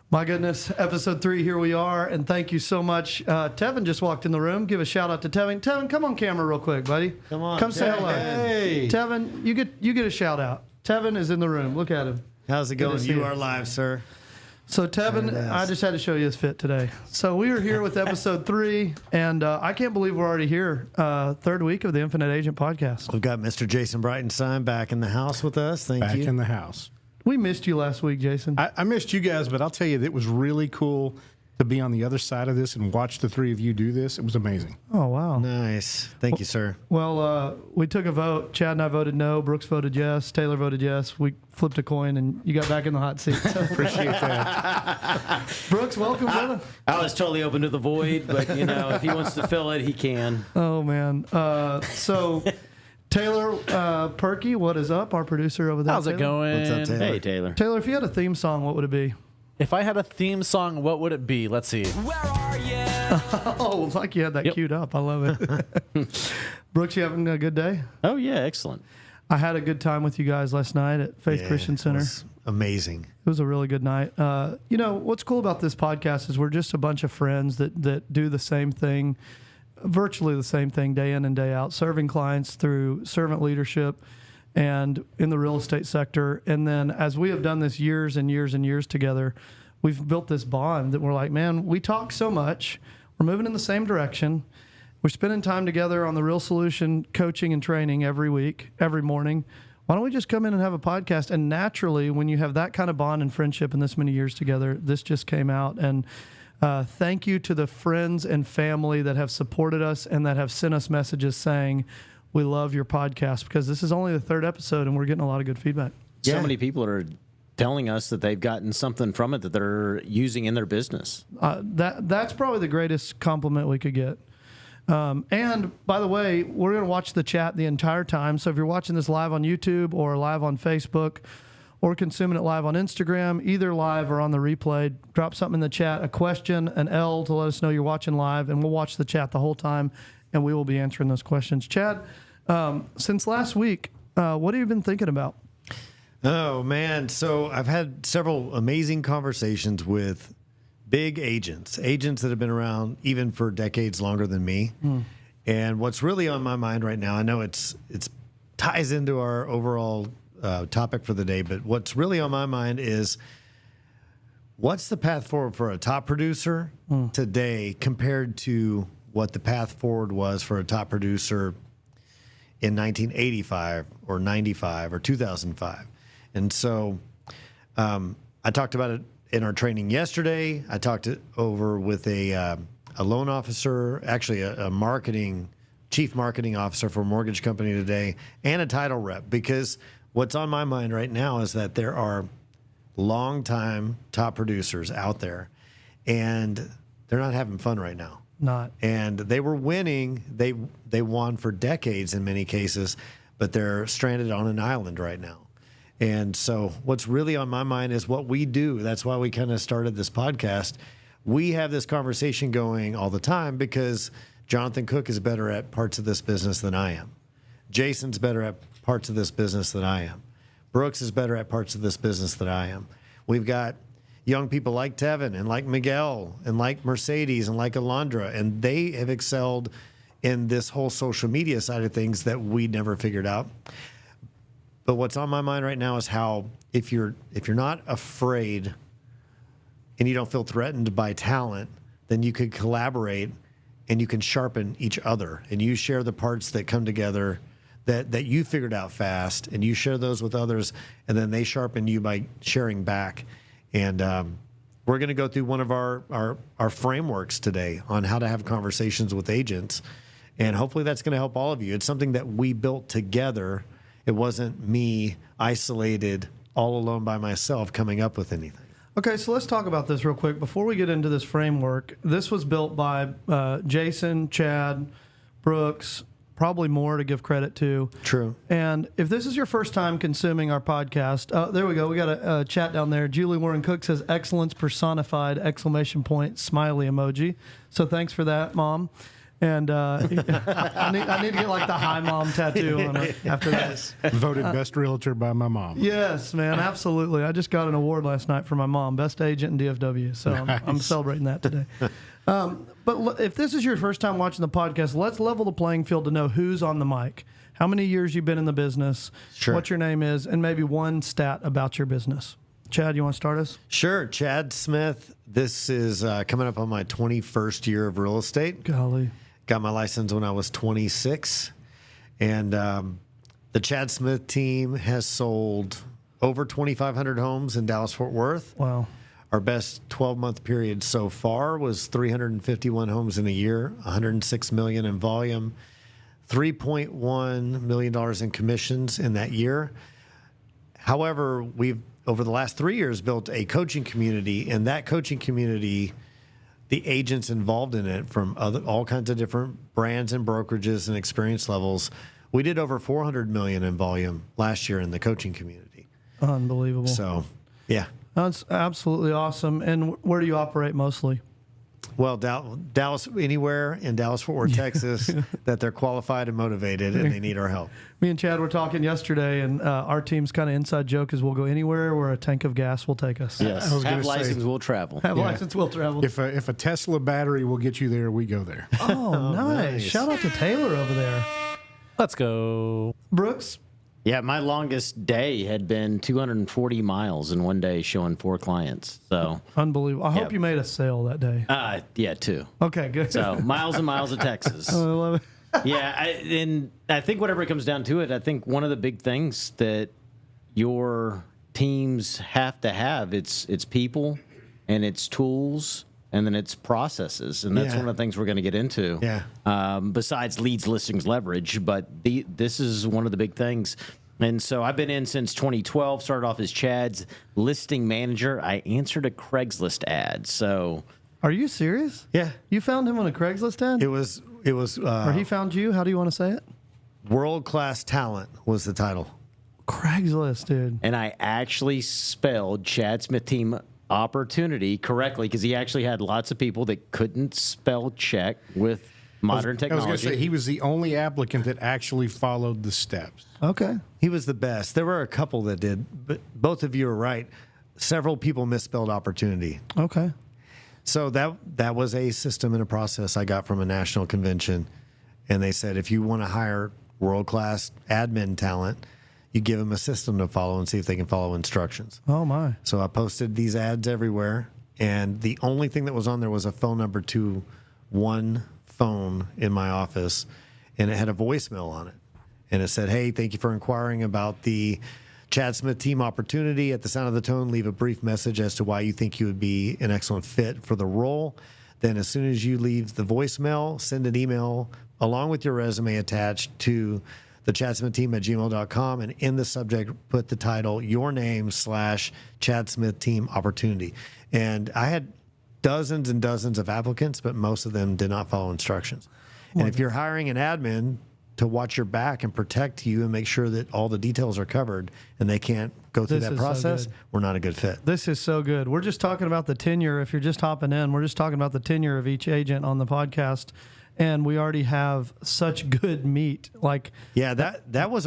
My goodness, episode 3, here we are, and thank you so much. Tevin just walked in the room. Give a shout out to Tevin. Tevin, come on camera real quick, buddy. Come on. Come say hello. Hey. Tevin, you get a shout out. Tevin is in the room. Look at him. How's it going? You are live, sir. So Tevin, I just had to show you his fit today. So we are here with episode 3, and I can't believe we're already here. Third week of the Infinite Agent podcast. We've got Mr. Jason Breitenstein back in the house with us. Thank you. Back in the house. We missed you last week, Jason. I missed you guys, but I'll tell you, it was really cool to be on the other side of this and watch the three of you do this. It was amazing. Oh, wow. Nice. Thank you, sir. Well, we took a vote. Chad and I voted no. Brooks voted yes. Taylor voted yes. We flipped a coin, and you got back in the hot seat. So Appreciate that. Brooks, welcome, brother. I was totally open to the void, but, if he wants to fill it, he can. Oh, man. So Taylor Perky, what is up? Our producer over there. How's it going? What's up, Taylor? Hey, Taylor. Taylor, if you had a theme song, what would it be? If I had a theme song, what would it be? Let's see. Where are you? Oh, like you had that queued up. I love it. Brooks, you having a good day? Oh, yeah, excellent. I had a good time with you guys last night at Faith Christian Center. It was amazing. It was a really good night. What's cool about this podcast is we're just a bunch of friends that do the same thing, virtually the same thing day in and day out, serving clients through servant leadership and in the real estate sector. And then as we have done this years and years and years together, we've built this bond that we're like, man, we talk so much. We're moving in the same direction. We're spending time together on the Real Solution coaching and training every week, every morning. Why don't we just come in and have a podcast? And naturally, when you have that kind of bond and friendship and this many years together, this just came out. And thank you to the friends and family that have supported us and that have sent us messages saying, we love your podcast, because this is only the 3rd episode and we're getting a lot of good feedback. So many people are telling us that they've gotten something from it that they're using in their business. That's probably the greatest compliment we could get. And by the way, we're going to watch the chat the entire time. So if you're watching this live on YouTube or live on Facebook or consuming it live on Instagram, either live or on the replay, drop something in the chat, a question, an L to let us know you're watching live, and we'll watch the chat the whole time, and we will be answering those questions. Chad, since last week, what have you been thinking about? Oh, man. So I've had several amazing conversations with big agents that have been around even for decades longer than me. And what's really on my mind right now, I know it's ties into our overall topic for the day, but what's really on my mind is what's the path forward for a top producer today compared to what the path forward was for a top producer in 1985 or 95 or 2005. And so I talked about it in our training yesterday. I talked it over with a loan officer, actually a chief marketing officer for a mortgage company today, and a title rep, because what's on my mind right now is that there are longtime top producers out there, and they're not having fun right now. Not. And they were winning. They won for decades in many cases, but they're stranded on an island right now. And so what's really on my mind is what we do. That's why we kind of started this podcast. We have this conversation going all the time because Jonathan Cook is better at parts of this business than I am. Jason's better at parts of this business than I am. Brooks is better at parts of this business than I am. We've got young people like Tevin and like Miguel and like Mercedes and like Alondra, and they have excelled in this whole social media side of things that we never figured out. But what's on my mind right now is how if you're not afraid and you don't feel threatened by talent, then you could collaborate and you can sharpen each other, and you share the parts that come together that you figured out fast, and you share those with others, and then they sharpen you by sharing back. And we're going to go through one of our frameworks today on how to have conversations with agents, and hopefully that's going to help all of you. It's something that we built together. It wasn't me isolated all alone by myself coming up with anything. Okay, so let's talk about this real quick. Before we get into this framework, this was built by Jason, Chad, Brooks, probably more to give credit to. True. And if this is your first time consuming our podcast, there we go. We got a chat down there. Julie Warren Cook says, excellence personified, ! Smiley emoji. So thanks for that, Mom. And I need to get like the hi mom tattoo on it after that. Voted best realtor by my mom. Yes, man, absolutely. I just got an award last night for my mom, best agent in DFW. So I'm celebrating that today. But if this is your first time watching the podcast, let's level the playing field to know who's on the mic, how many years you've been in the business, Sure. what your name is, and maybe one stat about your business. Chad, you want to start us? Sure. Chad Smith. This is coming up on my 21st year of real estate. Golly. Got my license when I was 26. And the Chad Smith team has sold over 2,500 homes in Dallas-Fort Worth. Wow. Our best 12-month period so far was 351 homes in a year, 106 million in volume, $3.1 million in commissions in that year. However, we've, over the last 3 years, built a coaching community, and that coaching community, the agents involved in it from all kinds of different brands and brokerages and experience levels, we did over 400 million in volume last year in the coaching community. Unbelievable. So, yeah. That's absolutely awesome. And where do you operate mostly? Well, Dallas, anywhere in Dallas-Fort Worth, Texas, that they're qualified and motivated and they need our help. Me and Chad were talking yesterday, and our team's kind of inside joke is we'll go anywhere where a tank of gas will take us. Yes. I was gonna Have say- license, will travel. Have license, will travel. If a Tesla battery will get you there, we go there. Oh, nice. nice. Shout out to Taylor over there. Let's go. Brooks? Yeah, my longest day had been 240 miles in one day showing 4 clients. So, Unbelievable. I hope Yep. you made a sale that day. yeah, 2. Okay, good. So, miles and miles of Texas. I love it. Yeah, and I think whatever it comes down to it, I think one of the big things that your teams have to have, it's people and it's tools and then it's processes. And that's Yeah. one of the things we're going to get into. Yeah. Besides leads, listings, leverage, but this is one of the big things. And so I've been in since 2012, started off as Chad's listing manager. I answered a Craigslist ad. So Are you serious? Yeah. You found him on a Craigslist ad? It was Or he found you? How do you want to say it? World-Class Talent was the title. Craigslist, dude. And I actually spelled Chad Smith Team Opportunity correctly because he actually had lots of people that couldn't spell check with modern I was technology. going to say he was the only applicant that actually followed the steps. Okay. He was the best. There were a couple that did, but both of you are right. Several people misspelled opportunity. Okay. So that was a system and a process I got from a national convention. And they said, if you want to hire world-class admin talent, you give them a system to follow and see if they can follow instructions. Oh, my. So I posted these ads everywhere. And the only thing that was on there was a phone number to one phone in my office. And it had a voicemail on it. And it said, hey, thank you for inquiring about the Chad Smith Team Opportunity. At the sound of the tone, leave a brief message as to why you think you would be an excellent fit for the role. Then as soon as you leave the voicemail, send an email along with your resume attached to the chadsmith@gmail.com, and in the subject, put the title, your name / Chad Smith Team Opportunity. And I had dozens and dozens of applicants, but most of them did not follow instructions. And if you're hiring an admin to watch your back and protect you and make sure that all the details are covered and they can't go through This that is so process, good. we're not a good fit. This is so good. We're just talking about the tenure. If you're just hopping in, we're just talking about the tenure of each agent on the podcast. And we already have such good meat. Like, Yeah, that was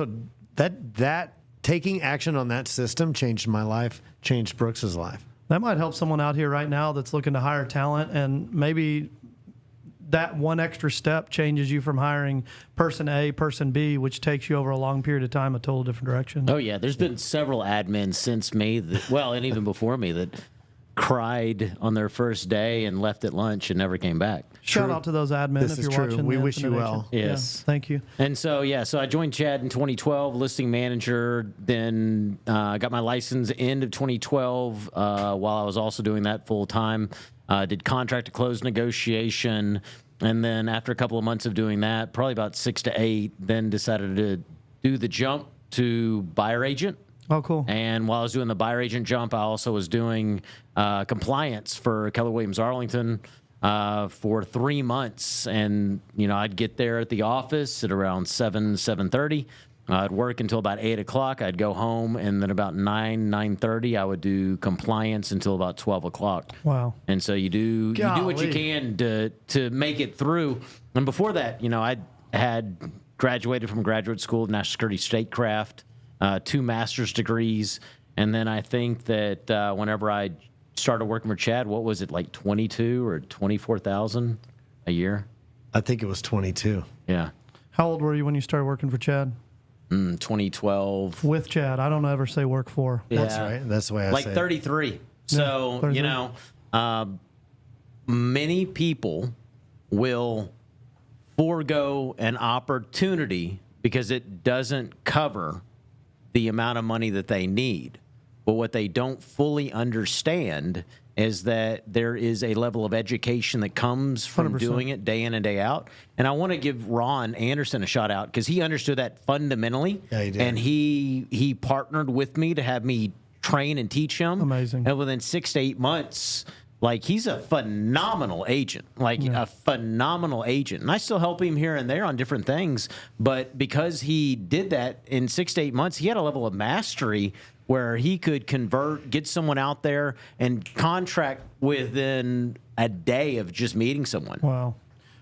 that taking action on that system changed my life, changed Brooks's life. that might help someone out here right now that's looking to hire talent, and maybe that one extra step changes you from hiring person A, person B, which takes you over a long period of time a total different direction. Oh yeah, there's been several admins since me, and even before me, that cried on their first day and left at lunch and never came back. Shout out to those admin This if is you're true. watching. We the wish you Infinite well. Agent. Yes. Yeah, thank you. And so I joined Chad in 2012, listing manager. Then got my license end of 2012 while I was also doing that full time. Did contract to close negotiation. And then after a couple of months of doing that, probably about 6 to 8, then decided to do the jump to buyer agent. Oh, cool. And while I was doing the buyer agent jump, I also was doing compliance for Keller Williams Arlington for 3 months. And, I'd get there at the office at around 7:30. I'd work until about 8 o'clock. I'd go home, and then about 9:30, I would do compliance until about 12 o'clock. Wow. And so you do what you Golly. can to make it through. And before that, I had graduated from graduate school of national security statecraft, 2 master's degrees, and then I think that whenever I started working for Chad, what was it, like 22 or 24,000 a year? I think it was 22. Yeah, How old were you when you started working for Chad? 2012. With Chad. I don't ever say work for. That's Yeah. right. That's the way I Like say it. 33. So, 33. Many people will forego an opportunity because it doesn't cover the amount of money that they need. But what they don't fully understand is that there is a level of education that comes from 100%. doing it day in and day out. And I want to give Ron Anderson a shout out because he understood that fundamentally. Yeah, he did. And he partnered with me to have me train and teach him. Amazing. And within 6 to 8 months, like, he's a phenomenal agent, a phenomenal agent. And I still help him here and there on different things. But because he did that in 6 to 8 months, he had a level of mastery where he could get someone out there and contract within a day of just meeting someone. Wow.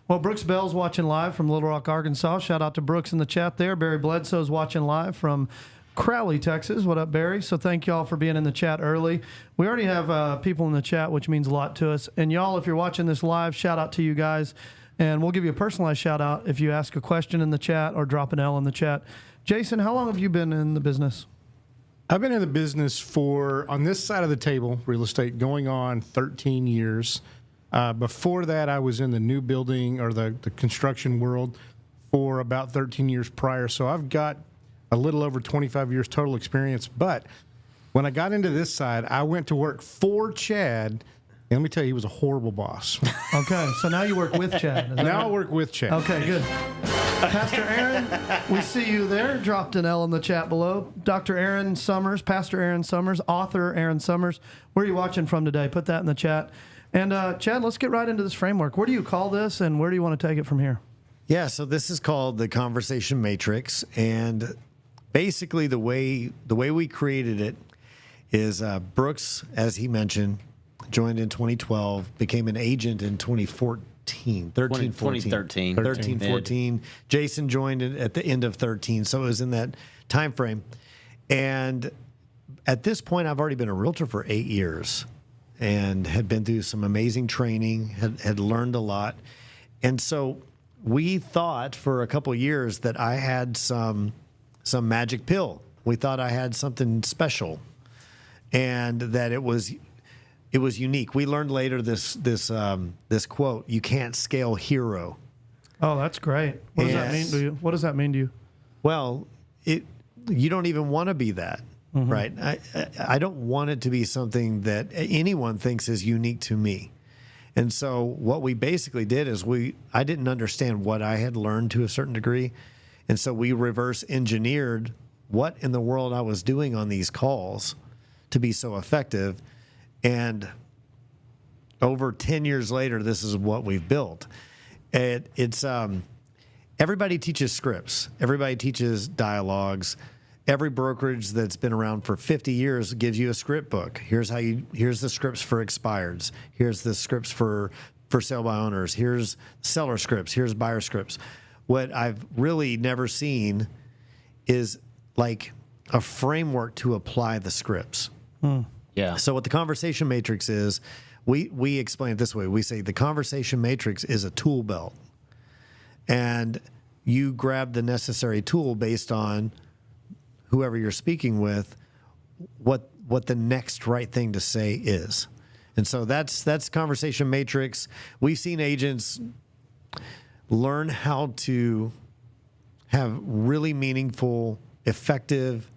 Well, Brooks Bell's watching live from Little Rock, Arkansas. Shout out to Brooks in the chat there. Barry Bledsoe's watching live from Crowley, Texas. What up, Barry? So thank y'all for being in the chat early. We already have people in the chat, which means a lot to us. And y'all, if you're watching this live, shout out to you guys. And we'll give you a personalized shout out if you ask a question in the chat or drop an L in the chat. Jason, how long have you been in the business? I've been in the business for, on this side of the table, real estate, going on 13 years. Before that, I was in the new building or the construction world for about 13 years prior. So I've got a little over 25 years total experience. But when I got into this side, I went to work for Chad. And let me tell you, he was a horrible boss. Okay, so now you work with Chad. Is that Now I right? work with Chad. Okay, good. Pastor Aaron, we see you there. Dropped an L in the chat below. Dr. Aaron Summers, Pastor Aaron Summers, author Aaron Summers. Where are you watching from today? Put that in the chat. And Chad, let's get right into this framework. Where do you call this, and where do you want to take it from here? Yeah, so this is called the Conversation Matrix, and basically the way we created it is Brooks, as he mentioned, joined in 2012, became an agent in 2014. 2013. 14. Jason joined at the end of 13, so it was in that time frame. And at this point, I've already been a realtor for 8 years and had been through some amazing training, had learned a lot. And so we thought for a couple of years that I had some magic pill. We thought I had something special and that it was unique. We learned later this quote: "You can't scale hero." Oh, that's great. What does that mean Yes. to you? What does that mean to you? Well, you don't even want to be that, right? I don't want it to be something that anyone thinks is unique to me. And so what we basically did is I didn't understand what I had learned to a certain degree, and so we reverse engineered what in the world I was doing on these calls to be so effective. And over 10 years later, this is what we've built. It's everybody teaches scripts. Everybody teaches dialogues. Every brokerage that's been around for 50 years gives you a script book. Here's the scripts for expireds. Here's the scripts for sale by owners. Here's seller scripts. Here's buyer scripts. What I've really never seen is like a framework to apply the scripts. Yeah. So what the Conversation Matrix is, we explain it this way. We say the Conversation Matrix is a tool belt. And you grab the necessary tool based on whoever you're speaking with, what the next right thing to say is. And so that's Conversation Matrix. We've seen agents learn how to have really meaningful, effective,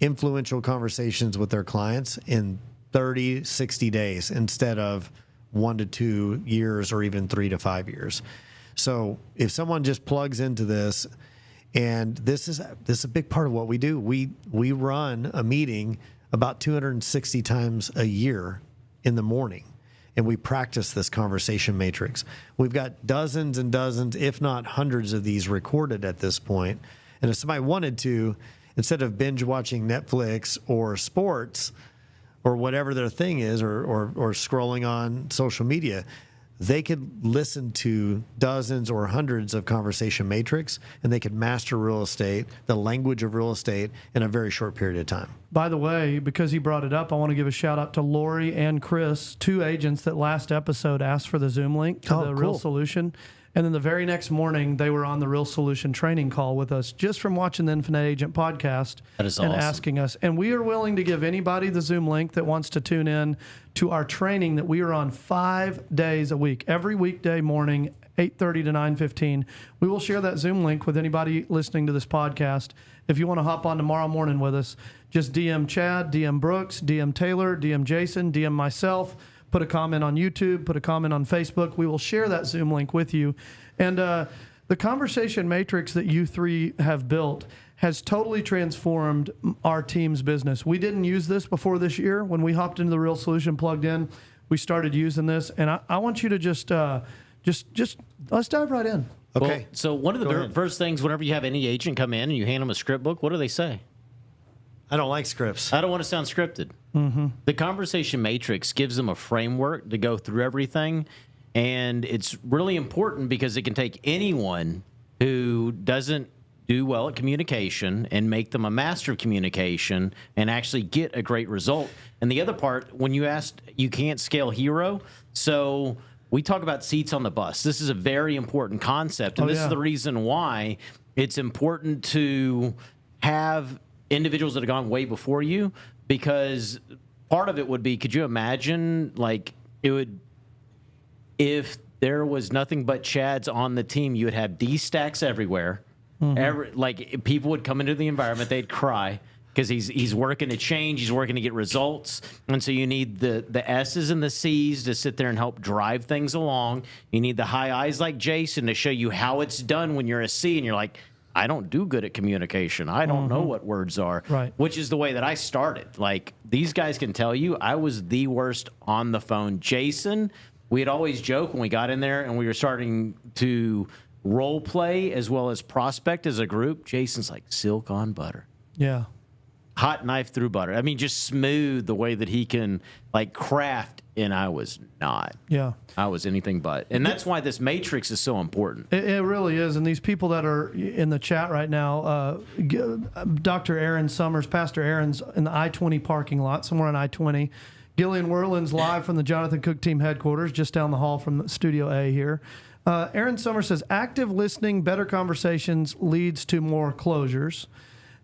influential conversations with their clients in 30, 60 days instead of 1 to 2 years or even 3 to 5 years. So if someone just plugs into this, and this is a big part of what we do. We run a meeting about 260 times a year in the morning, and we practice this Conversation Matrix. We've got dozens and dozens, if not hundreds of these recorded at this point. And if somebody wanted to, instead of binge watching Netflix or sports or whatever their thing is, or scrolling on social media, they could listen to dozens or hundreds of Conversation Matrix, and they could master real estate, the language of real estate, in a very short period of time. By the way, because he brought it up, I want to give a shout out to Lori and Chris, 2 agents that last episode asked for the Zoom link to the Real cool. Solution. And then the very next morning, they were on the Real Solution training call with us just from watching the Infinite Agent podcast. That is and awesome. asking us. And we are willing to give anybody the Zoom link that wants to tune in to our training that we are on 5 days a week, every weekday morning, 8:30 to 9:15. We will share that Zoom link with anybody listening to this podcast. If you want to hop on tomorrow morning with us, just DM Chad, DM Brooks, DM Taylor, DM Jason, DM myself. Put a comment on YouTube, put a comment on Facebook. We will share that Zoom link with you. And the Conversation Matrix that you 3 have built has totally transformed our team's business. We didn't use this before this year. When we hopped into the Real Solution plugged in, we started using this. And I want you to just let's dive right in. Okay. Well, so one of the ahead. first things, whenever you have any agent come in and you hand them a script book, what do they say? I don't like scripts. I don't want to sound scripted. Mm-hmm. The Conversation Matrix gives them a framework to go through everything. And it's really important because it can take anyone who doesn't do well at communication and make them a master of communication and actually get a great result. And the other part, when you asked, you can't scale hero. So we talk about seats on the bus. This is a very important concept. And this is the reason why it's important to have individuals that have gone way before you, because part of it would be, could you imagine, like, it would, if there was nothing but Chads on the team, you would have D stacks everywhere. Like, people would come into the environment, they'd cry because he's working to change, he's working to get results. And so you need the S's and the C's to sit there and help drive things along. You need the high I's like Jason to show you how it's done when you're a C and you're like, I don't do good at communication. I don't know what words are. Right. Which is the way that I started. Like, these guys can tell you I was the worst on the phone. Jason, we'd always joke when we got in there and we were starting to role play as well as prospect as a group. Jason's like silk on butter. Yeah. Hot knife through butter. I mean, just smooth the way that he can, like, craft, and I was not. Yeah. I was anything but. And that's why this matrix is so important. It really is. And these people that are in the chat right now, Dr. Aaron Summers, Pastor Aaron's in the I-20 parking lot, somewhere on I-20. Gillian Werlin's live from the Jonathan Cook Team headquarters, just down the hall from Studio A here. Aaron Summers says, active listening, better conversations leads to more closures.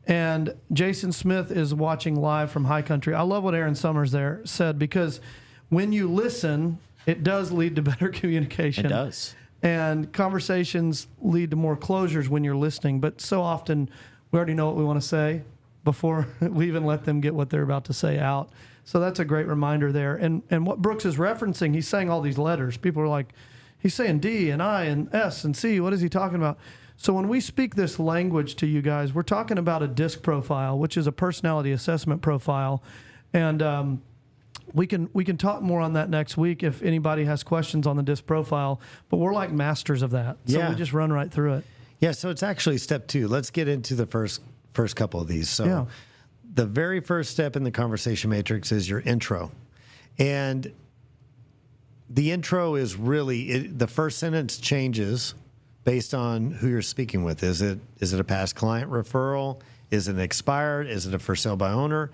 And Jason Smith is watching live from High Country. I love what Aaron Summers there said, because when you listen, it does lead to better communication. It does. And conversations lead to more closures when you're listening. But so often, we already know what we want to say before we even let them get what they're about to say out. So that's a great reminder there. And what Brooks is referencing, he's saying all these letters. People are like, he's saying D and I and S and C. What is he talking about? So when we speak this language to you guys, we're talking about a DISC profile, which is a personality assessment profile. And we can talk more on that next week if anybody has questions on the DISC profile. But we're like masters of that. So Yeah. we just run right through it. Yeah, so it's actually step 2. Let's get into the first couple of these. So the very first step in the Conversation Matrix is your intro. And the intro is really, the first sentence changes based on who you're speaking with. Is it a past client referral? Is it expired? Is it a for sale by owner?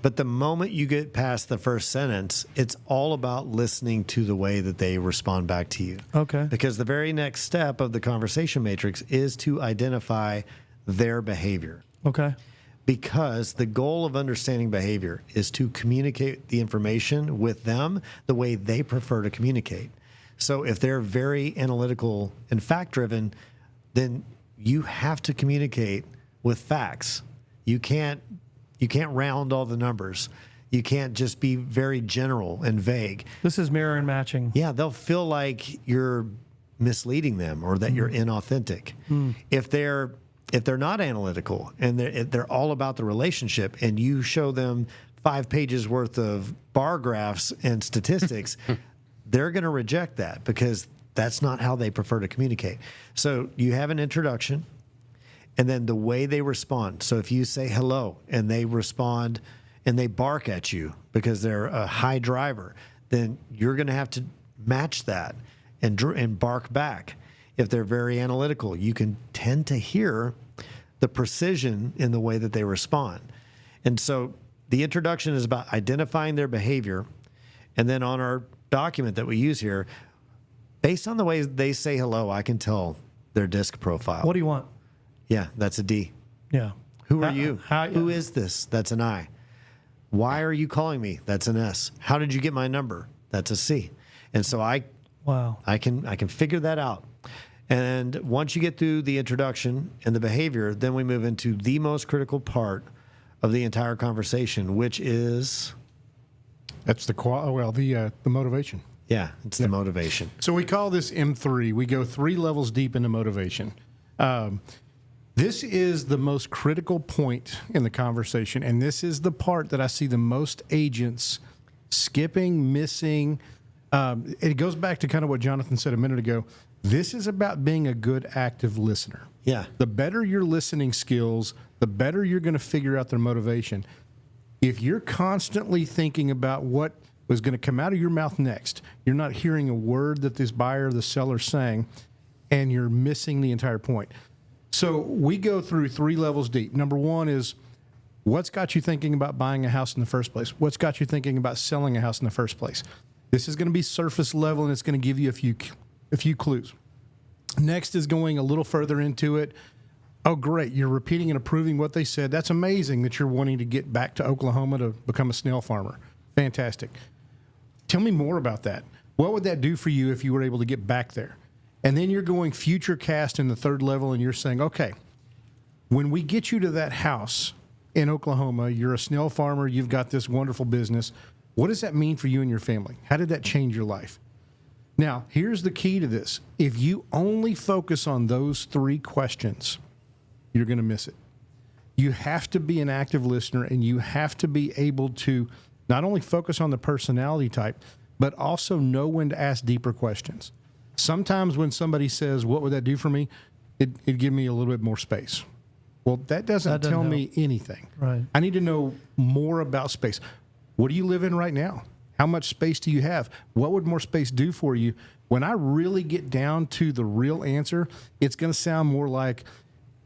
But the moment you get past the first sentence, it's all about listening to the way that they respond back to you. Okay. Because the very next step of the Conversation Matrix is to identify their behavior. Okay. Because the goal of understanding behavior is to communicate the information with them the way they prefer to communicate. So if they're very analytical and fact-driven, then you have to communicate with facts. You can't round all the numbers. You can't just be very general and vague. This is mirror and matching. Yeah, they'll feel like you're misleading them or that you're inauthentic. If they're not analytical and they're all about the relationship, and you show them 5 pages worth of bar graphs and statistics, they're going to reject that because that's not how they prefer to communicate. So you have an introduction, and then the way they respond. So if you say hello and they respond and they bark at you because they're a high driver, then you're going to have to match that and bark back. If they're very analytical, you can tend to hear the precision in the way that they respond. And so the introduction is about identifying their behavior. And then on our document that we use here, based on the way they say hello, I can tell their disc profile. What do you want? Yeah, that's a D. Yeah. Who are you? How- Who is this? That's an I. Why are you calling me? That's an S. How did you get my number? That's a C. And so I Wow. can figure that out. And once you get through the introduction and the behavior, then we move into the most critical part of the entire conversation, which is, That's the motivation. it's the motivation. So we call this M3. We go 3 levels deep into motivation. This is the most critical point in the conversation, and this is the part that I see the most agents skipping, missing. It goes back to kind of what Jonathan said a minute ago. This is about being a good active listener. Yeah. The better your listening skills, the better you're going to figure out their motivation. If you're constantly thinking about what was going to come out of your mouth next, you're not hearing a word that this buyer or the seller is saying, and you're missing the entire point. So we go through 3 levels deep. Number 1 is, what's got you thinking about buying a house in the first place? What's got you thinking about selling a house in the first place? This is going to be surface level, and it's going to give you a few clues. Next is going a little further into it. Oh, great. You're repeating and approving what they said. That's amazing that you're wanting to get back to Oklahoma to become a snail farmer. Fantastic. Tell me more about that. What would that do for you if you were able to get back there? And then you're going future cast in the 3rd level, and you're saying, okay, when we get you to that house in Oklahoma, you're a snail farmer, you've got this wonderful business. What does that mean for you and your family? How did that change your life? Now, here's the key to this. If you only focus on those 3 questions, you're going to miss it. You have to be an active listener, and you have to be able to not only focus on the personality type, but also know when to ask deeper questions. Sometimes when somebody says, what would that do for me? It'd give me a little bit more space. Well, that doesn't tell me anything. Right. I need to know more about space. What do you live in right now? How much space do you have? What would more space do for you? When I really get down to the real answer, it's going to sound more like,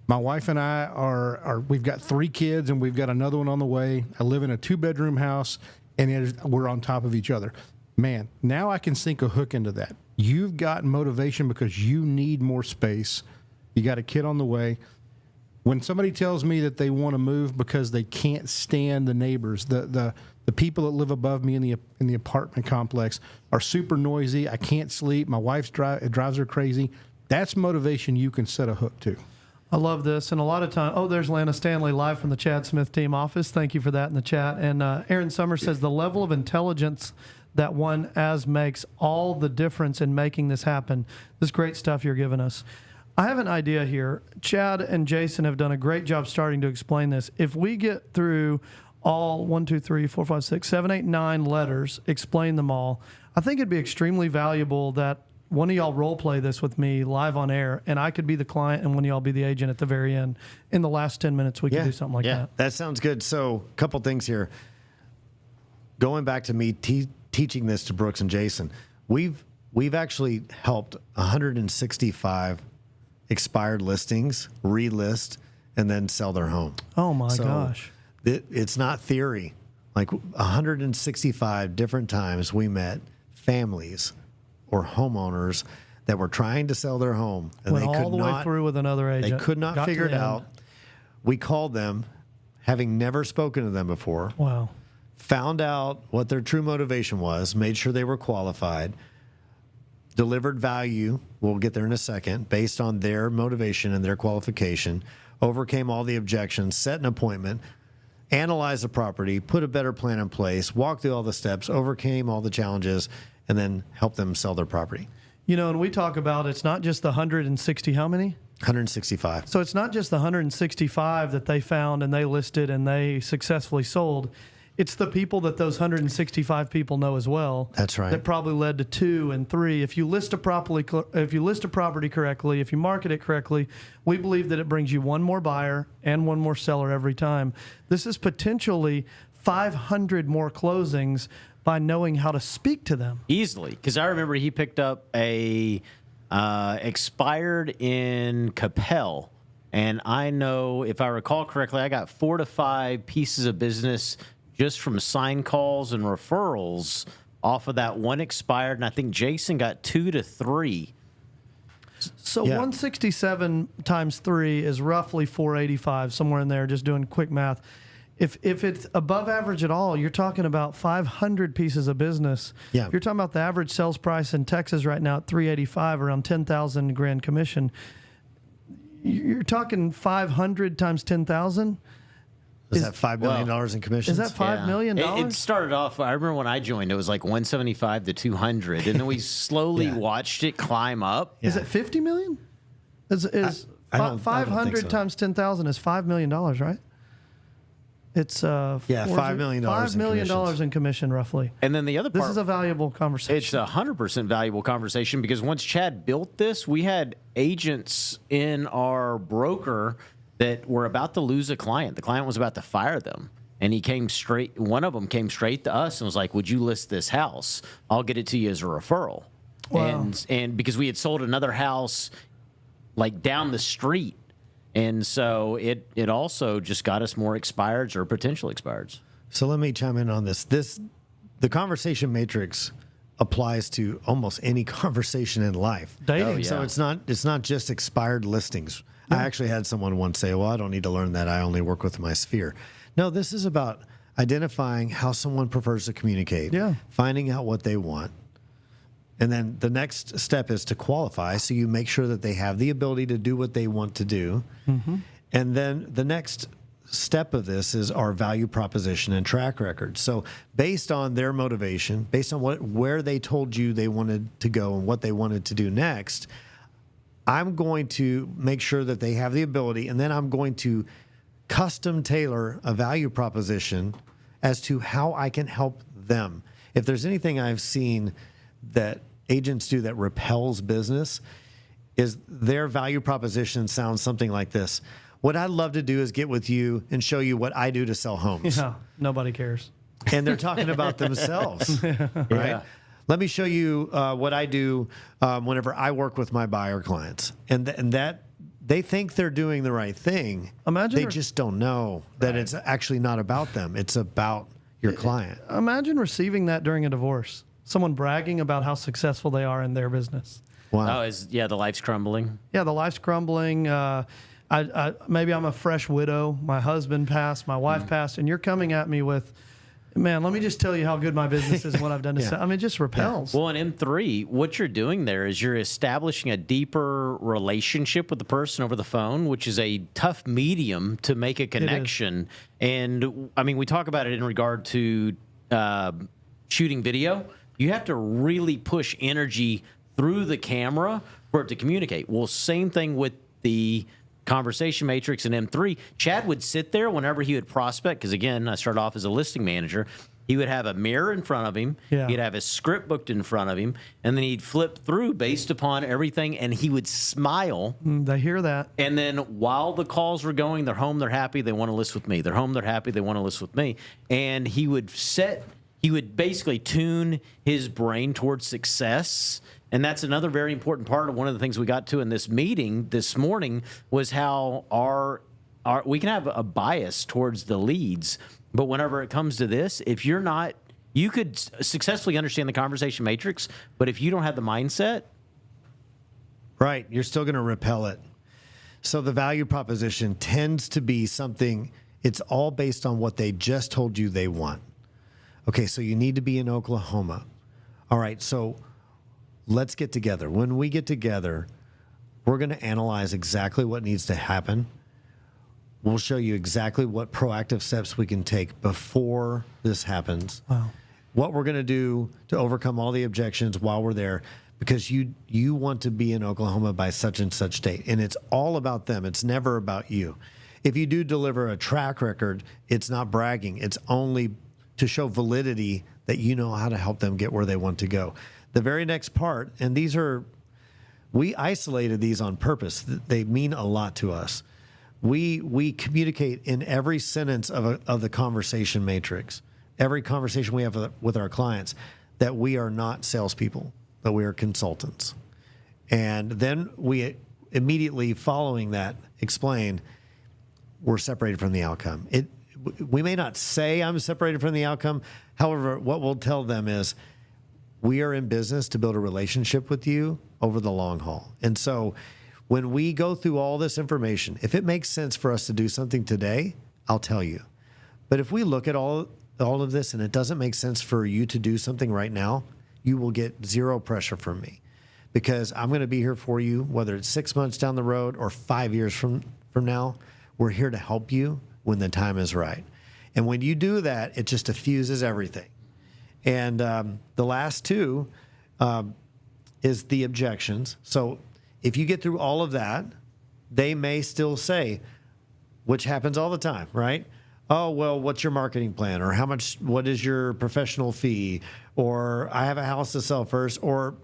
my wife and I we've got 3 kids and we've got another one on the way. I live in a 2-bedroom house, and we're on top of each other. Man, now I can sink a hook into that. You've got motivation because you need more space. You got a kid on the way. When somebody tells me that they want to move because they can't stand the neighbors, the people that live above me in the apartment complex are super noisy. I can't sleep. My wife drives her crazy. That's motivation you can set a hook to. I love this. And a lot of time, there's Lana Stanley live from the Chad Smith team office. Thank you for that in the chat. And Aaron Summers says the level of intelligence that one as makes all the difference in making this happen. This great stuff you're giving us. I have an idea here. Chad and Jason have done a great job starting to explain this. If we get through all 1, 2, 3, 4, 5, 6, 7, 8, 9 letters, explain them all, I think it'd be extremely valuable that one of y'all role play this with me live on air, and I could be the client and one of y'all be the agent at the very end. In the last 10 minutes, we could do something like that. That sounds good. So a couple things here. Going back to me teaching this to Brooks and Jason, we've actually helped 165 expired listings relist and then sell their home. Oh, my So gosh. It's not theory. Like 165 different times we met families or homeowners that were trying to sell their home, and Went they could all the not way through with another agent. They could not Got to figure it the end. out. We called them, having never spoken to them before, Wow. found out what their true motivation was, made sure they were qualified, delivered value, we'll get there in a second, based on their motivation and their qualification, overcame all the objections, set an appointment, analyzed the property, put a better plan in place, walked through all the steps, overcame all the challenges, and then helped them sell their property. You know, and we talk about it's not just the 160, how many? 165. So it's not just the 165 that they found and they listed and they successfully sold. It's the people that those 165 people know as well. That's right. That probably led to 2 and 3. If you list a property correctly, if you market it correctly, we believe that it brings you one more buyer and one more seller every time. This is potentially 500 more closings by knowing how to speak to them. Easily, because I remember he picked up a expired in Capel, and I know, if I recall correctly, I got 4 to 5 pieces of business just from sign calls and referrals off of that one expired, and I think Jason got 2 to 3. So Yeah. 167 times 3 is roughly 485, somewhere in there, just doing quick math. If it's above average at all, you're talking about 500 pieces of business. Yeah. If you're talking about the average sales price in Texas right now at 385, around 10,000 grand commission, you're talking 500 times 10,000. Is that $5 million in commissions? Is that $5 million? It started off, I remember when I joined, it was like 175 to 200, and then we slowly Yeah. watched it climb up. Is it 50 million? Is I don't think 500 so. times 10,000 is $5 million, right? It's $5 million $5 million commissions. in commission, roughly. And then the other This part, is a valuable conversation. it's a 100% valuable conversation, because once Chad built this, we had agents in our broker that were about to lose a client. The client was about to fire them. And one of them came straight to us and was like, "Would you list this house? I'll get it to you as a referral." Wow. And because we had sold another house like down the street. And so it also just got us more expireds or potential expireds. So let me chime in on this. The conversation matrix applies to almost any conversation in life. Dating. Oh, yeah. So it's not just expired listings. I actually had someone once say, "Well, I don't need to learn that. I only work with my sphere." No, this is about identifying how someone prefers to communicate. Yeah. Finding out what they want. And then the next step is to qualify, so you make sure that they have the ability to do what they want to do. Mm-hmm. And then the next step of this is our value proposition and track record. So based on their motivation, based on where they told you they wanted to go and what they wanted to do next, I'm going to make sure that they have the ability, and then I'm going to custom tailor a value proposition as to how I can help them. If there's anything I've seen that agents do that repels business, is their value proposition sounds something like this: "What I'd love to do is get with you and show you what I do to sell homes." Yeah, nobody cares. And they're talking about themselves, right? Yeah. Let me show you what I do whenever I work with my buyer clients, and that they think they're doing the right thing. Imagine they her- just don't know that it's actually not about them. It's about your client. Imagine receiving that during a divorce. Someone bragging about how successful they are in their business. Wow. Oh, the life's crumbling. Yeah, the life's crumbling. Maybe I'm a fresh widow. My husband passed. My wife passed. And you're coming at me with, "Man, let me just tell you how good my business is and what I've done to sell." I mean, it just repels. Well, in M3, what you're doing there is you're establishing a deeper relationship with the person over the phone, which is a tough medium to make a connection. And I mean, we talk about it in regard to shooting video. You have to really push energy through the camera for it to communicate. Well, same thing with the conversation matrix in M3. Chad would sit there whenever he would prospect, because again, I started off as a listing manager. He would have a mirror in front of him. Yeah. He'd have his script booked in front of him, and then he'd flip through based upon everything, and he would smile. They hear that. And then while the calls were going, they're home, they're happy, they want to list with me. They're home, they're happy, they want to list with me. And he would basically tune his brain towards success. And that's another very important part of one of the things we got to in this meeting this morning, was how we can have a bias towards the leads, but whenever it comes to this, if you're not, you could successfully understand the conversation matrix, but if you don't have the mindset, Right. You're still going to repel it. So the value proposition tends to be something, it's all based on what they just told you they want. Okay, so you need to be in Oklahoma. All right, so let's get together. When we get together, we're going to analyze exactly what needs to happen. We'll show you exactly what proactive steps we can take before this happens. Wow. What we're going to do to overcome all the objections while we're there, because you want to be in Oklahoma by such and such date. And it's all about them. It's never about you. If you do deliver a track record, it's not bragging. It's only to show validity that you know how to help them get where they want to go. The very next part, and we isolated these on purpose. They mean a lot to us. We communicate in every sentence of the conversation matrix, every conversation we have with our clients, that we are not salespeople, but we are consultants. And then we immediately following that explain we're separated from the outcome. We may not say I'm separated from the outcome. However, what we'll tell them is we are in business to build a relationship with you over the long haul. And so when we go through all this information, if it makes sense for us to do something today, I'll tell you. But if we look at all of this and it doesn't make sense for you to do something right now, you will get zero pressure from me, because I'm going to be here for you, whether it's 6 months down the road or 5 years from now. We're here to help you when the time is right. And when you do that, it just diffuses everything. And the last two is the objections. So if you get through all of that, they may still say, which happens all the time, right? Oh, well, what's your marketing plan? Or what is your professional fee? Or I have a house to sell first, or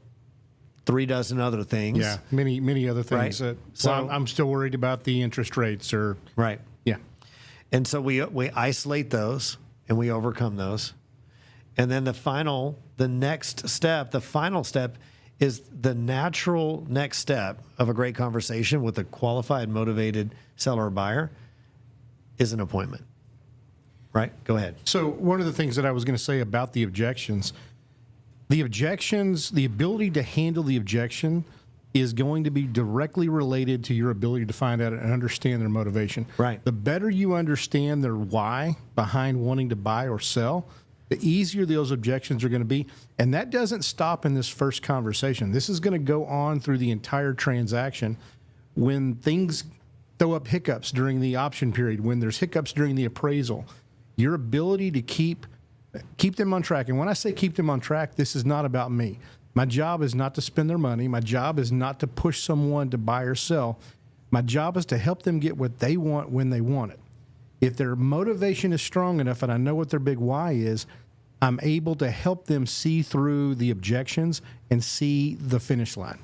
3 dozen other things. Yeah, many other things. Right. So I'm still worried about the interest rates or. Right. Yeah. And so we isolate those and we overcome those. And then the final step is the natural next step of a great conversation with a qualified, motivated seller or buyer is an appointment. Right? Go ahead. So one of the things that I was going to say about the objections, the ability to handle the objection is going to be directly related to your ability to find out and understand their motivation. Right. The better you understand their why behind wanting to buy or sell, the easier those objections are going to be. And that doesn't stop in this first conversation. This is going to go on through the entire transaction. When things throw up hiccups during the option period, when there's hiccups during the appraisal, your ability to keep them on track. And when I say keep them on track, this is not about me. My job is not to spend their money. My job is not to push someone to buy or sell. My job is to help them get what they want when they want it. If their motivation is strong enough and I know what their big why is, I'm able to help them see through the objections and see the finish line.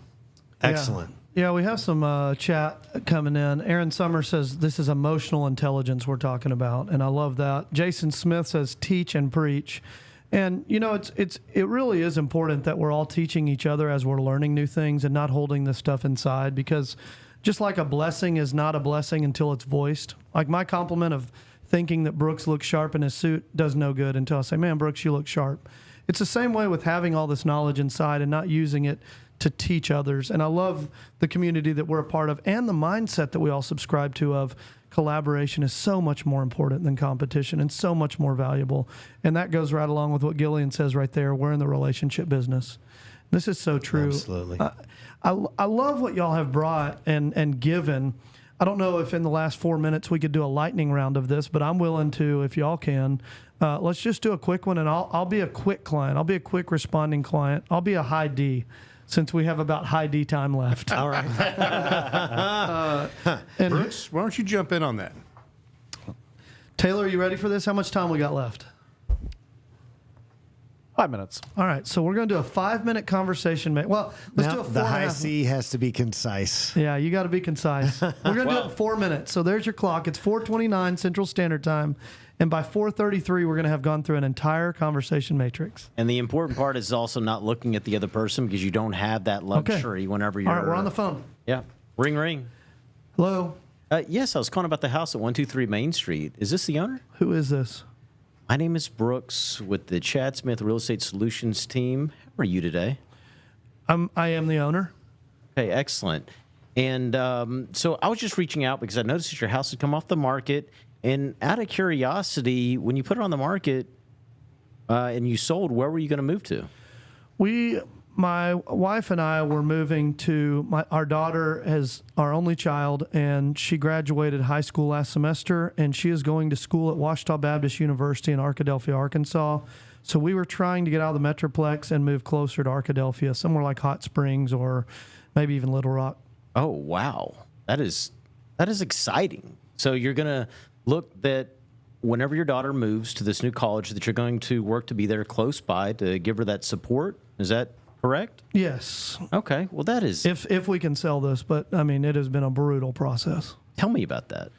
Excellent. Yeah, we have some chat coming in. Aaron Summer says this is emotional intelligence we're talking about, and I love that. Jason Smith says teach and preach. And you know, it really is important that we're all teaching each other as we're learning new things and not holding this stuff inside, because just like a blessing is not a blessing until it's voiced. Like my compliment of thinking that Brooks looks sharp in his suit does no good until I say, man, Brooks, you look sharp. It's the same way with having all this knowledge inside and not using it to teach others. And I love the community that we're a part of and the mindset that we all subscribe to of collaboration is so much more important than competition and so much more valuable. And that goes right along with what Gillian says right there. We're in the relationship business. This is so true. Absolutely. I love what y'all have brought and given. I don't know if in the last 4 minutes we could do a lightning round of this, but I'm willing to, if y'all can. Let's just do a quick one, and I'll be a quick client. I'll be a quick responding client. I'll be a high D, since we have about high D time left. All right. And Bruce, why don't you jump in on that? Taylor, are you ready for this? How much time we got left? 5 minutes. All right, so we're going to do a 5-minute conversation. Well, let's Now, do a 4 the and a high half. C has to be concise. Yeah, you got to be concise. We're going to do it in 4 minutes. So there's your clock. It's 4:29 Central Standard Time. And by 4:33, we're going to have gone through an entire conversation matrix. And the important part is also not looking at the other person, because you don't have that luxury whenever you're. All right, we're on the phone. Yeah. Ring, ring. Hello, Yes, I was calling about the house at 123 Main Street. Is this the owner? who is this? My name is Brooks with the Chad Smith Real Estate Solutions team. How are you today? I am the owner. Okay, excellent. And so I was just reaching out because I noticed that your house had come off the market. And out of curiosity, when you put it on the market and you sold, where were you going to move to? My wife and I were moving to our daughter is our only child, and she graduated high school last semester, and she is going to school at Ouachita Baptist University in Arkadelphia, Arkansas. So we were trying to get out of the Metroplex and move closer to Arkadelphia, somewhere like Hot Springs or maybe even Little Rock. Oh, wow. That is exciting. So you're going to look that whenever your daughter moves to this new college, that you're going to work to be there close by to give her that support. Is that correct? Yes, Okay. Well, that is. if we can sell this, but I mean, it has been a brutal process. Tell me about that.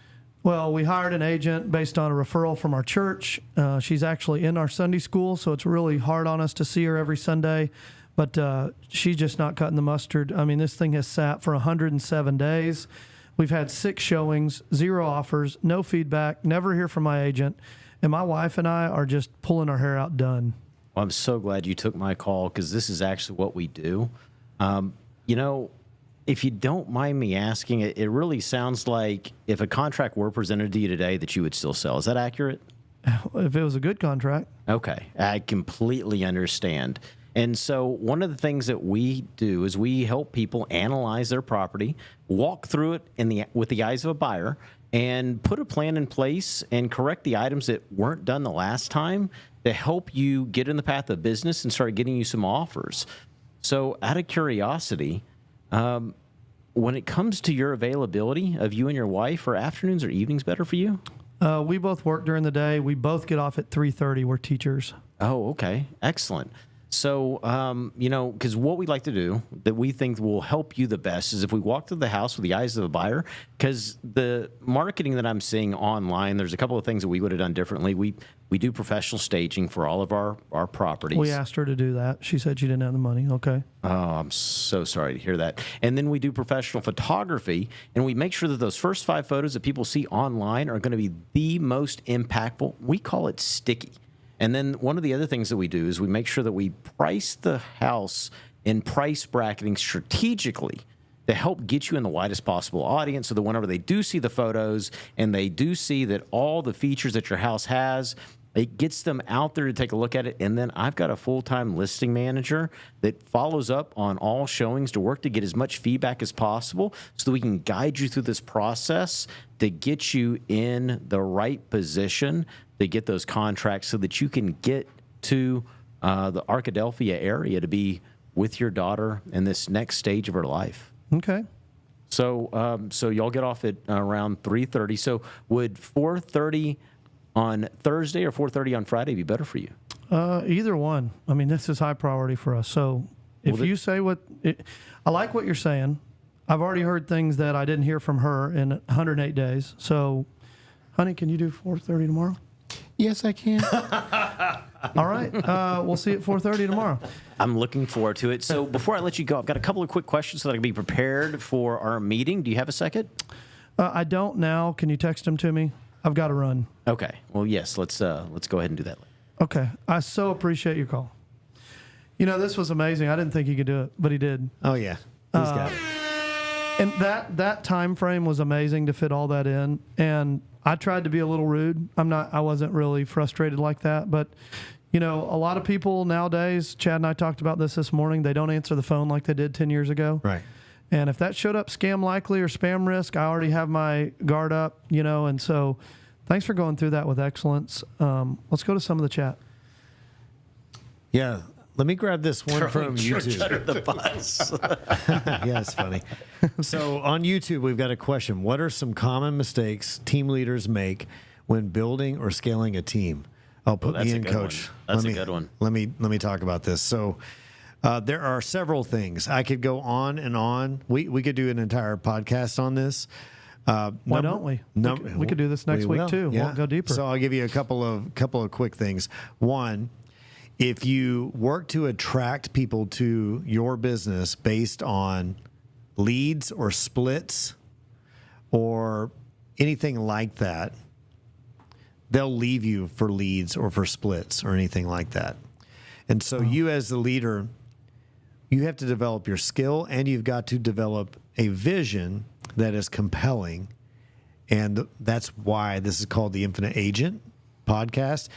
Well, we hired an agent based on a referral from our church. She's actually in our Sunday school, so it's really hard on us to see her every Sunday. But she's just not cutting the mustard. I mean, this thing has sat for 107 days. We've had 6 showings, 0 offers, no feedback, never hear from my agent. And my wife and I are just pulling our hair out done. Well, I'm so glad you took my call because this is actually what we do. If you don't mind me asking, it really sounds like if a contract were presented to you today that you would still sell. Is that accurate? If it was a good contract. Okay, I completely understand. And so one of the things that we do is we help people analyze their property, walk through it with the eyes of a buyer, and put a plan in place and correct the items that weren't done the last time to help you get in the path of business and start getting you some offers. So out of curiosity, when it comes to your availability of you and your wife, are afternoons or evenings better for you? We both work during the day. We both get off at 3:30. We're teachers. Oh, okay. Excellent. So, because what we like to do that we think will help you the best is if we walk through the house with the eyes of a buyer, because the marketing that I'm seeing online, there's a couple of things that we would have done differently. We do professional staging for all of our properties. We asked her to do that. She said she didn't have the money. Okay. Oh, I'm so sorry to hear that. And then we do professional photography, and we make sure that those first 5 photos that people see online are going to be the most impactful. We call it sticky. And then one of the other things that we do is we make sure that we price the house in price bracketing strategically to help get you in the widest possible audience so that whenever they do see the photos and they do see that all the features that your house has, it gets them out there to take a look at it. And then I've got a full-time listing manager that follows up on all showings to work to get as much feedback as possible so that we can guide you through this process to get you in the right position to get those contracts so that you can get to the Arkadelphia area to be with your daughter in this next stage of her life. Okay. So y'all get off at around 3:30. So would 4:30 on Thursday or 4:30 on Friday be better for you? Either one. I mean, this is high priority for us. So if you say I like what you're saying. I've already heard things that I didn't hear from her in 108 days. So, honey, can you do 4:30 tomorrow? Yes, I can. All right. We'll see you at 4:30 tomorrow. I'm looking forward to it. So before I let you go, I've got a couple of quick questions so that I can be prepared for our meeting. Do you have a second? I don't now. Can you text them to me? I've got to run. Okay. Well, yes. Let's go ahead and do that. Okay. I so appreciate your call. You know, this was amazing. I didn't think he could do it, but he did. Oh yeah, he's got it. And that time frame was amazing to fit all that in. And I tried to be a little rude. I wasn't really frustrated like that. But, you know, a lot of people nowadays, Chad and I talked about this morning, they don't answer the phone like they did 10 years ago. Right. And if that showed up scam likely or spam risk, I already have my guard up, you know. And so thanks for going through that with excellence. Let's go to some of the chat. Yeah. Let me grab this one from YouTube. Under the bus. Yeah, it's funny. So on YouTube, we've got a question. What are some common mistakes team leaders make when building or scaling a team? I'll put that's me a in, good coach. one. That's a good one. Let me talk about this. So there are several things. I could go on and on. We could do an entire podcast on this. Why don't we? We could do this next week too. Yeah. We'll go deeper. So I'll give you a couple of quick things. One, if you work to attract people to your business based on leads or splits or anything like that, they'll leave you for leads or for splits or anything like that. And so you as the leader, you have to develop your skill and you've got to develop a vision that is compelling. And that's why this is called the Infinite Agent podcast.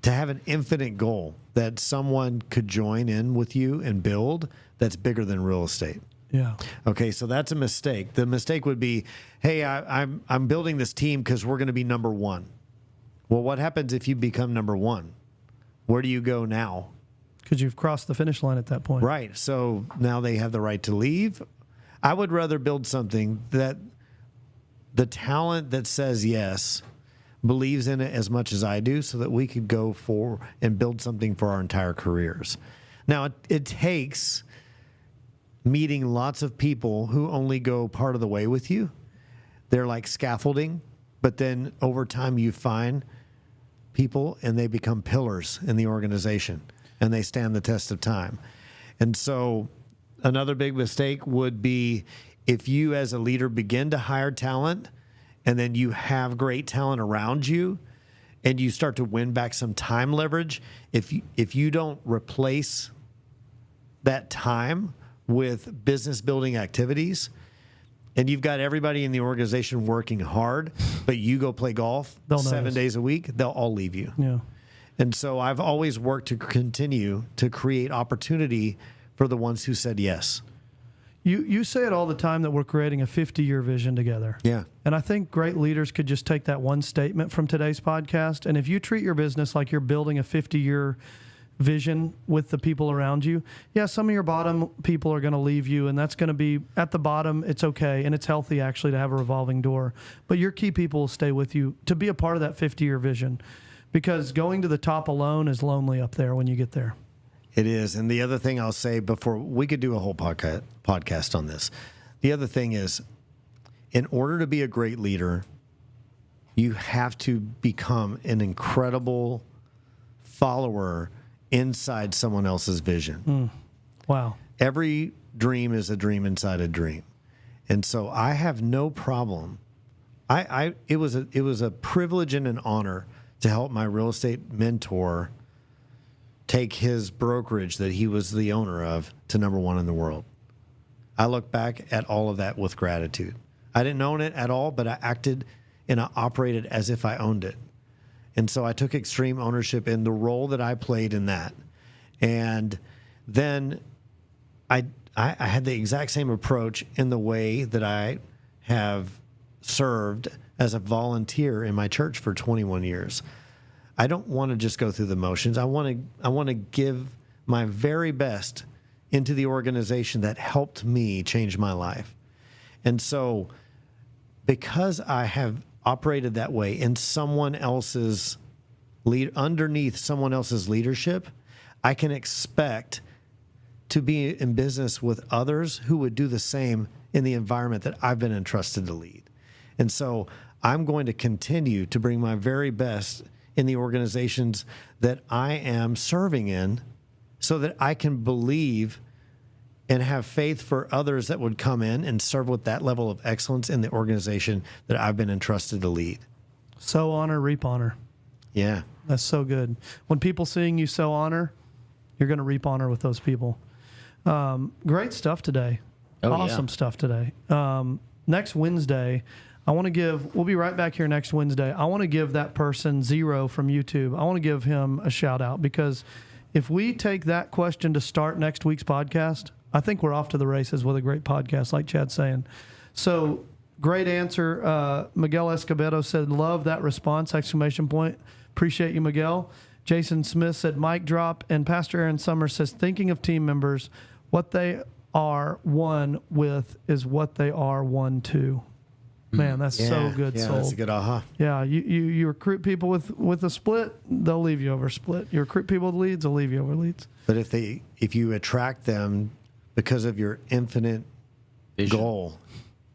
To have an infinite goal that someone could join in with you and build that's bigger than real estate. Yeah. Okay, so that's a mistake. The mistake would be, hey, I'm building this team because we're going to be number one. Well, what happens if you become number one? Where do you go now? Because you've crossed the finish line at that point. Right. So now they have the right to leave. I would rather build something that the talent that says yes believes in it as much as I do so that we could go for and build something for our entire careers. Now, it takes meeting lots of people who only go part of the way with you. They're like scaffolding, but then over time you find people and they become pillars in the organization and they stand the test of time. And so another big mistake would be if you as a leader begin to hire talent and then you have great talent around you and you start to win back some time leverage, if you don't replace that time with business building activities, and you've got everybody in the organization working hard, but you go play golf They'll 7 notice. days a week, they'll all leave you. Yeah. And so I've always worked to continue to create opportunity for the ones who said yes. You say it all the time that we're creating a 50-year vision together. Yeah. And I think great leaders could just take that one statement from today's podcast. And if you treat your business like you're building a 50-year vision with the people around you, yeah, some of your bottom people are going to leave you, and that's going to be at the bottom. It's okay. And it's healthy, actually, to have a revolving door. But your key people will stay with you to be a part of that 50-year vision, because going to the top alone is lonely up there when you get there. It is. And the other thing I'll say before we could do a whole podcast on this, the other thing is, in order to be a great leader, you have to become an incredible follower inside someone else's vision. Wow. Every dream is a dream inside a dream. And so I have no problem. It was a privilege and an honor to help my real estate mentor take his brokerage that he was the owner of to #1 in the world. I look back at all of that with gratitude. I didn't own it at all, but I acted and I operated as if I owned it. And so I took extreme ownership in the role that I played in that. And then I had the exact same approach in the way that I have served as a volunteer in my church for 21 years. I don't want to just go through the motions. I want to give my very best into the organization that helped me change my life. And so because I have operated that way in someone else's underneath someone else's leadership, I can expect to be in business with others who would do the same in the environment that I've been entrusted to lead. And so I'm going to continue to bring my very best in the organizations that I am serving in so that I can believe and have faith for others that would come in and serve with that level of excellence in the organization that I've been entrusted to lead. Sow honor, reap honor. Yeah. That's so good. When people seeing you sow honor, you're going to reap honor with those people. Great stuff today. Oh, awesome yeah. stuff today. Next Wednesday, we'll be right back here next Wednesday. I want to give that person Zero from YouTube. I want to give him a shout out, because if we take that question to start next week's podcast, I think we're off to the races with a great podcast, like Chad's saying. So great answer. Miguel Escobedo said, love that response, ! Appreciate you, Miguel. Jason Smith said, mic drop. And Pastor Aaron Summers says, thinking of team members, what they are one with is what they are one to. Man, that's so good, Yeah, soul. that's a good aha. Yeah, you recruit people with a split, they'll leave you over split. You recruit people with leads, they'll leave you over leads. But if you attract them because of your infinite Vision. goal,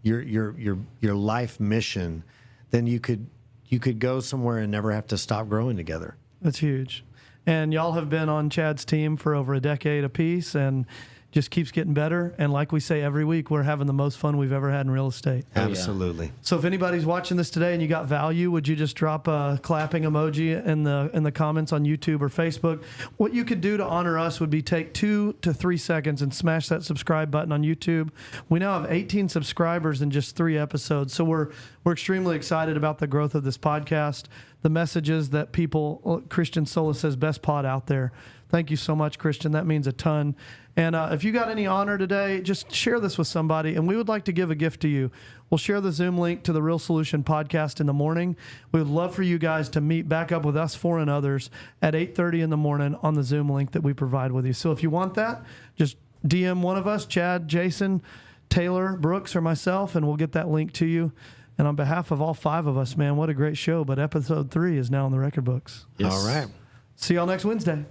your life mission, then you could go somewhere and never have to stop growing together. That's huge. And y'all have been on Chad's team for over a decade apiece, and just keeps getting better. And like we say every week, we're having the most fun we've ever had in real estate. Oh, yeah. Absolutely. So if anybody's watching this today and you got value, would you just drop a clapping emoji in the comments on YouTube or Facebook? What you could do to honor us would be take 2 to 3 seconds and smash that subscribe button on YouTube. We now have 18 subscribers in just 3 episodes. So we're extremely excited about the growth of this podcast, the messages that people, Christian Solis says, best pod out there. Thank you so much, Christian. That means a ton. And if you got any honor today, just share this with somebody. And we would like to give a gift to you. We'll share the Zoom link to the Real Solution podcast in the morning. We would love for you guys to meet back up with us 4 and others at 8:30 in the morning on the Zoom link that we provide with you. So if you want that, just DM one of us, Chad, Jason, Taylor, Brooks, or myself, and we'll get that link to you. And on behalf of all 5 of us, man, what a great show. But episode 3 is now in the record books. Yes. All right. See y'all next Wednesday.